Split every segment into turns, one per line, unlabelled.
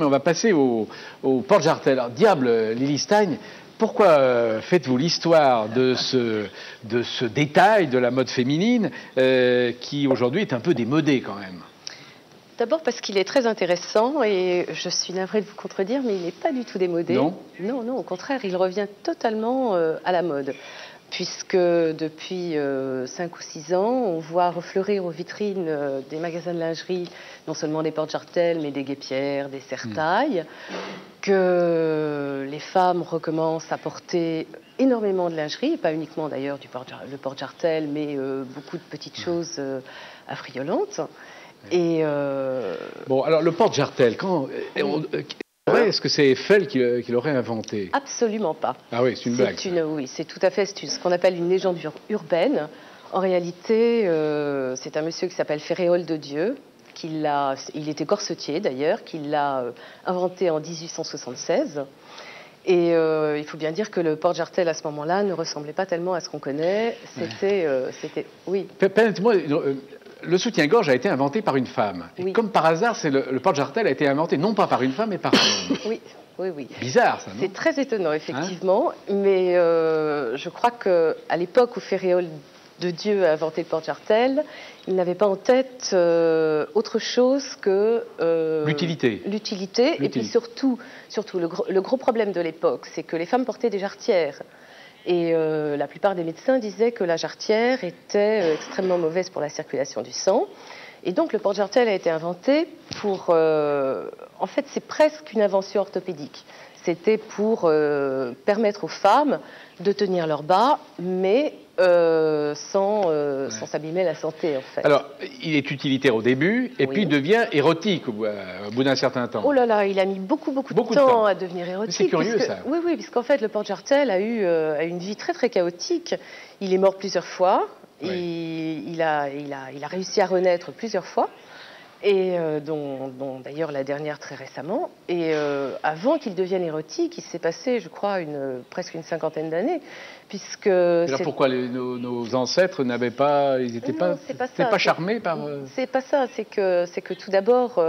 On va passer au porte-jartel. Alors, diable, Lily Stein, pourquoi faites-vous l'histoire de ce détail de la mode féminine qui aujourd'hui est un peu démodé quand même?
D'abord parce qu'il est très intéressant et je suis navrée de vous contredire, mais il n'est pas du tout démodé.
Non?
Non, non, au contraire, il revient totalement à la mode. Puisque depuis 5 ou 6 ans, on voit refleurir aux vitrines des magasins de lingerie, non seulement des porte-jartelles, mais des guêpières, des serre-tailles, que les femmes recommencent à porter énormément de lingerie, pas uniquement d'ailleurs le porte-jartel, mais beaucoup de petites choses affriolantes. Et
Bon, alors le porte-jartel, est-ce que c'est Eiffel qui l'aurait inventé?
Absolument pas.
Ah oui, c'est une blague.
Oui, c'est tout à fait ce qu'on appelle une légende urbaine. En réalité, c'est un monsieur qui s'appelle Féréol de Dieu, il était corsetier d'ailleurs, qui l'a inventé en 1876. Et il faut bien dire que le porte-jartel à ce moment-là ne ressemblait pas tellement à ce qu'on connaît. Oui.
Permettez-moi, le soutien-gorge a été inventé par une femme. Et
oui.
Comme par hasard, le porte-jartel a été inventé non pas par une femme, mais par un homme.
Oui, oui, oui.
Bizarre, ça, non?
C'est très étonnant, effectivement. Mais je crois qu'à l'époque où Féréol de Dieu a inventé le porte-jartel, il n'avait pas en tête autre chose que...
L'utilité.
L'utilité. Et puis surtout le gros problème de l'époque, c'est que les femmes portaient des jarretières. Et la plupart des médecins disaient que la jarretière était extrêmement mauvaise pour la circulation du sang. Et donc le porte-jartel a été inventé pour... en fait, c'est presque une invention orthopédique. C'était pour permettre aux femmes de tenir leur bas, mais sans s'abîmer la santé, en fait.
Alors, il est utilitaire au début, et puis il devient érotique au bout d'un certain temps.
Oh là là, il a mis beaucoup de temps à devenir érotique.
C'est curieux, ça.
Oui, oui, puisqu'en fait, le porte-jartel a eu une vie très, très chaotique. Il est mort plusieurs fois. Oui. Il a réussi à renaître plusieurs fois. Et dont d'ailleurs la dernière très récemment. Et avant qu'il devienne érotique, il s'est passé, je crois, presque une cinquantaine d'années, puisque...
Alors pourquoi nos ancêtres n'avaient pas... Ils n'étaient pas charmés par...
C'est pas ça, c'est que tout d'abord,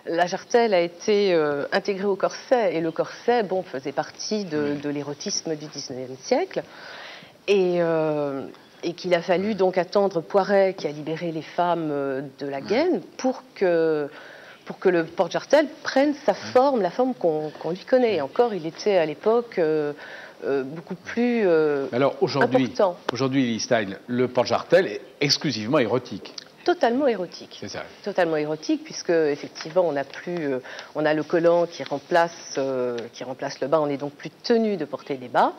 la jarretelle a été intégrée au corset, et le corset, bon, faisait partie de l'érotisme du 19e siècle. Et qu'il a fallu donc attendre Poiret, qui a libéré les femmes de la gaine, pour que le porte-jartel prenne sa forme, la forme qu'on lui connaît. Et encore, il était à l'époque beaucoup plus
Alors
important.
Aujourd'hui, Lily Stein, le porte-jartel est exclusivement érotique.
Totalement érotique.
C'est ça.
Totalement érotique, puisque effectivement, on a le collant qui remplace le bas. On n'est donc plus tenu de porter des bas.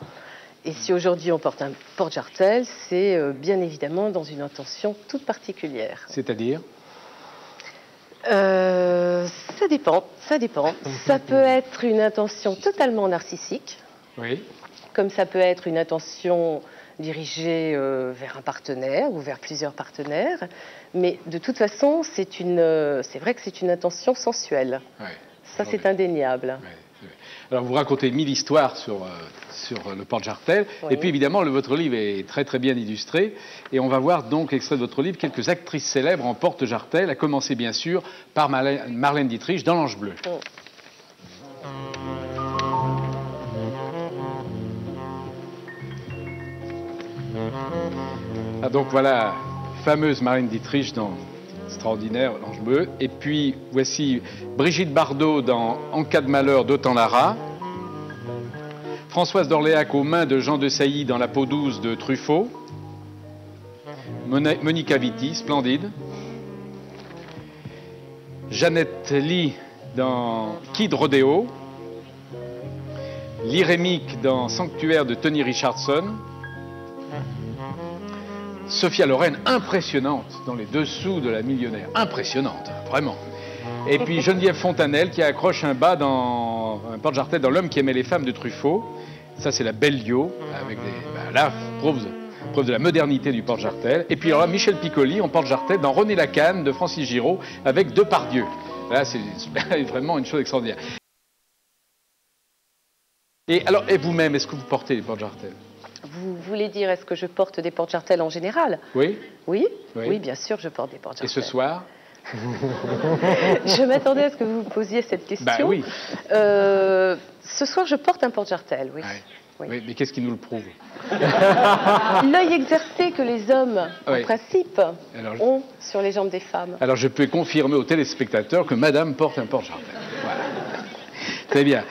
Et si aujourd'hui on porte un porte-jartel, c'est bien évidemment dans une intention toute particulière.
C'est-à-dire ?
Ça dépend. Ça peut être une intention totalement narcissique,
oui,
comme ça peut être une intention dirigée vers un partenaire ou vers plusieurs partenaires. Mais de toute façon, c'est vrai que c'est une intention sensuelle.
Oui.
Ça, c'est indéniable.
Oui. Alors, vous racontez 1000 histoires sur le porte-jartel. Oui. Et puis, évidemment, votre livre est très, très bien illustré. Et on va voir donc, extrait de votre livre, quelques actrices célèbres en porte-jartel, à commencer, bien sûr, par Marlène Dietrich dans L'Ange bleu. Oh. Ah, donc, voilà, fameuse Marlène Dietrich dans... extraordinaire, L'Ange bleu. Et puis, voici Brigitte Bardot dans En cas de malheur d'Autant Lara. Françoise d'Orléac aux mains de Jean de Sailly dans La peau douce de Truffaut. Monica Vitti, splendide. Jeannette Lee dans Kid Rodeo. L'Irémique dans Sanctuaire de Tony Richardson. Sophia Loren, impressionnante dans Les Dessous de la millionnaire. Impressionnante, vraiment. Et puis Geneviève Fontanelle qui accroche un bas dans un porte-jartel dans L'homme qui aimait les femmes de Truffaut. Ça, c'est la belle Dio, avec là, preuve de la modernité du porte-jartel. Et puis alors là, Michel Piccoli en porte-jartel dans René Lacanne de Francis Giraud avec Depardieu. Là, c'est vraiment une chose extraordinaire. Et vous-même, est-ce que vous portez les porte-jartels ?
Vous voulez dire, est-ce que je porte des porte-jartels en général ?
Oui.
Oui, bien sûr, je porte des porte-jartels.
Et ce soir ?
Je m'attendais à ce que vous vous posiez cette question.
Bah oui.
Ce soir, je porte un porte-jartel, oui.
Ouais.
Oui.
Oui, mais qu'est-ce qui nous le prouve?
L'œil exercé que les hommes,
Oui.
en principe, ont sur les jambes des femmes.
Alors je peux confirmer aux téléspectateurs que madame porte un porte-jartel. Voilà. Très bien.